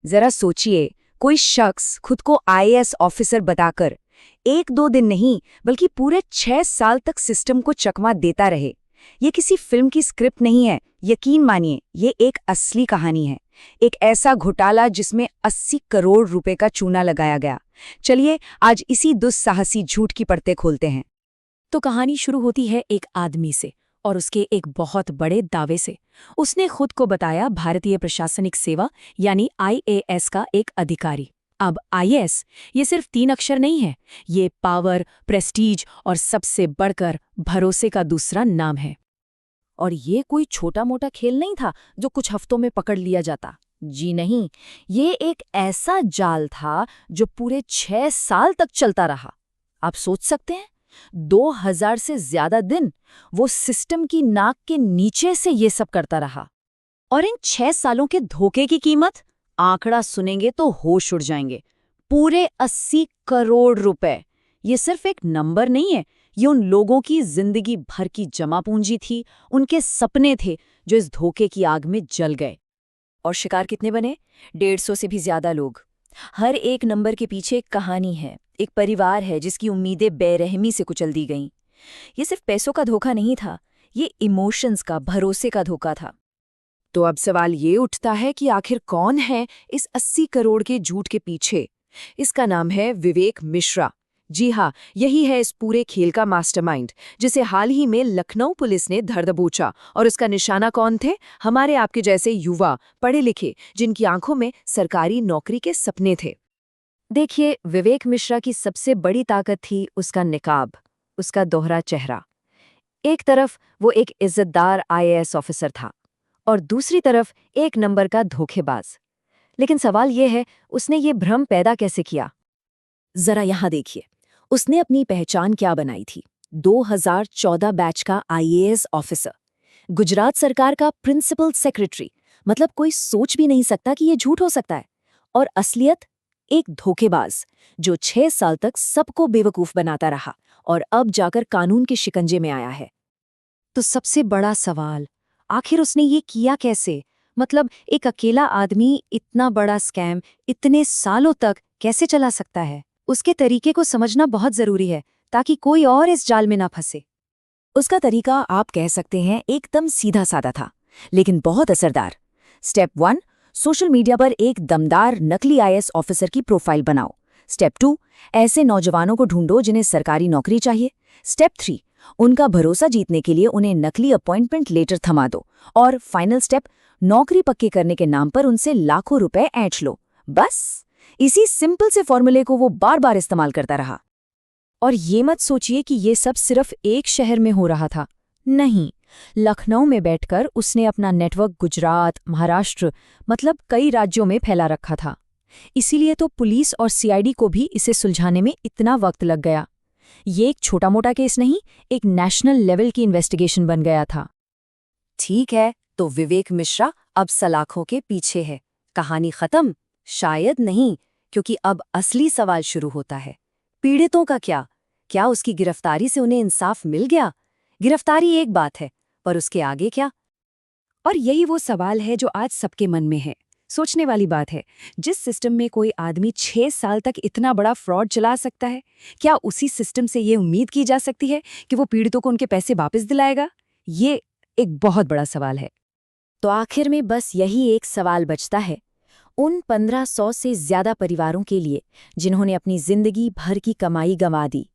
जरा सोचिए, कोई शख्स खुद को आईएएस ऑफिसर बताकर 1-2 दिन नहीं बल्कि पूरे 6 साल तक सिस्टम को चकमा देता रहे। ये किसी फिल्म की स्क्रिप्ट नहीं है, यकीन मानिए, ये एक असली कहानी है। एक ऐसा घोटाला जिसमें 80 करोड़ रुपए का चूना लगाया गया। चलिए आज इसी दुस्साहसी झूठ की परतें खोलते हैं। तो कहानी शुरू होती है एक आदमी से और उसके एक बहुत बड़े दावे से। उसने खुद को बताया भारतीय प्रशासनिक सेवा यानी आईएएस का एक अधिकारी। अब आईएएस ये सिर्फ 3 अक्षर नहीं है, ये पावर, प्रेस्टीज और सबसे बढ़कर भरोसे का दूसरा नाम है। और ये कोई छोटा मोटा खेल नहीं था जो कुछ हफ्तों में पकड़ लिया जाता। जी नहीं, ये एक ऐसा जाल था जो पूरे 6 साल तक चलता रहा। आप सोच सकते हैं, 2000 से ज्यादा दिन वो सिस्टम की नाक के नीचे से ये सब करता रहा। और इन 6 सालों के धोखे की कीमत, आंकड़ा सुनेंगे तो होश उड़ जाएंगे। पूरे 80 करोड़ रुपए। ये सिर्फ एक नंबर नहीं है, ये उन लोगों की जिंदगी भर की जमा पूंजी थी, उनके सपने थे जो इस धोखे की आग में जल गए। और शिकार कितने बने? 150 से भी ज्यादा लोग। हर एक नंबर के पीछे एक कहानी है, एक परिवार है जिसकी उम्मीदें बेरहमी से कुचल दी गईं। ये सिर्फ पैसों का धोखा नहीं था, ये इमोशंस का, भरोसे का धोखा था। तो अब सवाल ये उठता है कि आखिर कौन है इस 80 करोड़ के झूठ के पीछे? इसका नाम है विवेक मिश्रा। जी हाँ, यही है इस पूरे खेल का मास्टरमाइंड, जिसे हाल ही में लखनऊ पुलिस ने धर दबोचा। और उसका निशाना कौन थे? हमारे आपके जैसे युवा, पढ़े लिखे, जिनकी आंखों में सरकारी नौकरी के सपने थे। देखिए, विवेक मिश्रा की सबसे बड़ी ताकत थी उसका निकाब, उसका दोहरा चेहरा। एक तरफ वो एक इज्जतदार आईएएस ऑफिसर था और दूसरी तरफ एक नंबर का धोखेबाज। लेकिन सवाल ये है, उसने ये भ्रम पैदा कैसे किया? जरा यहां देखिए, उसने अपनी पहचान क्या बनाई थी। 2014 बैच का आईएएस ऑफिसर, गुजरात सरकार का प्रिंसिपल सेक्रेटरी। मतलब कोई सोच भी नहीं सकता कि ये झूठ हो सकता है। और असलियत, एक धोखेबाज जो 6 साल तक सबको बेवकूफ बनाता रहा और अब जाकर कानून के शिकंजे में आया है। तो सबसे बड़ा सवाल, आखिर उसने ये किया कैसे? मतलब एक अकेला आदमी इतना बड़ा स्कैम इतने सालों तक कैसे चला सकता है? उसके तरीके को समझना बहुत जरूरी है ताकि कोई और इस जाल में ना फंसे। उसका तरीका आप कह सकते हैं एकदम सीधा साधा था, लेकिन बहुत असरदार। स्टेप 1, सोशल मीडिया पर एक दमदार नकली आईएएस ऑफिसर की प्रोफाइल बनाओ। स्टेप 2, ऐसे नौजवानों को ढूंढो जिन्हें सरकारी नौकरी चाहिए। स्टेप 3, उनका भरोसा जीतने के लिए उन्हें नकली अपॉइंटमेंट लेटर थमा दो। और फाइनल स्टेप, नौकरी पक्की करने के नाम पर उनसे लाखों रुपए ऐंठ लो। बस इसी सिंपल से फॉर्मूले को वो बार बार इस्तेमाल करता रहा। और ये मत सोचिए कि ये सब सिर्फ एक शहर में हो रहा था। नहीं, लखनऊ में बैठकर उसने अपना नेटवर्क गुजरात, महाराष्ट्र, मतलब कई राज्यों में फैला रखा था। इसीलिए तो पुलिस और सीआईडी को भी इसे सुलझाने में इतना वक्त लग गया। ये एक छोटा मोटा केस नहीं, एक नेशनल लेवल की इन्वेस्टिगेशन बन गया था। ठीक है, तो विवेक मिश्रा अब सलाखों के पीछे है। कहानी खत्म? शायद नहीं, क्योंकि अब असली सवाल शुरू होता है। पीड़ितों का क्या? क्या उसकी गिरफ्तारी से उन्हें इंसाफ मिल गया? गिरफ्तारी एक बात है, पर उसके आगे क्या? और यही वो सवाल है जो आज सबके मन में है। सोचने वाली बात है, जिस सिस्टम में कोई आदमी 6 साल तक इतना बड़ा फ्रॉड चला सकता है, क्या उसी सिस्टम से ये उम्मीद की जा सकती है कि वो पीड़ितों को उनके पैसे वापस दिलाएगा? ये एक बहुत बड़ा सवाल है। तो आखिर में बस यही एक सवाल बचता है, उन 1500 से ज्यादा परिवारों के लिए जिन्होंने अपनी जिंदगी भर की कमाई गंवा दी,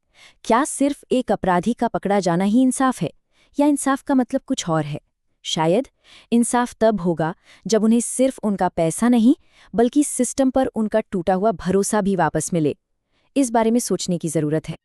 क्या सिर्फ एक अपराधी का पकड़ा जाना ही इंसाफ है, या इंसाफ का मतलब कुछ और है? शायद इंसाफ तब होगा जब उन्हें सिर्फ उनका पैसा नहीं, बल्कि सिस्टम पर उनका टूटा हुआ भरोसा भी वापस मिले। इस बारे में सोचने की जरूरत है।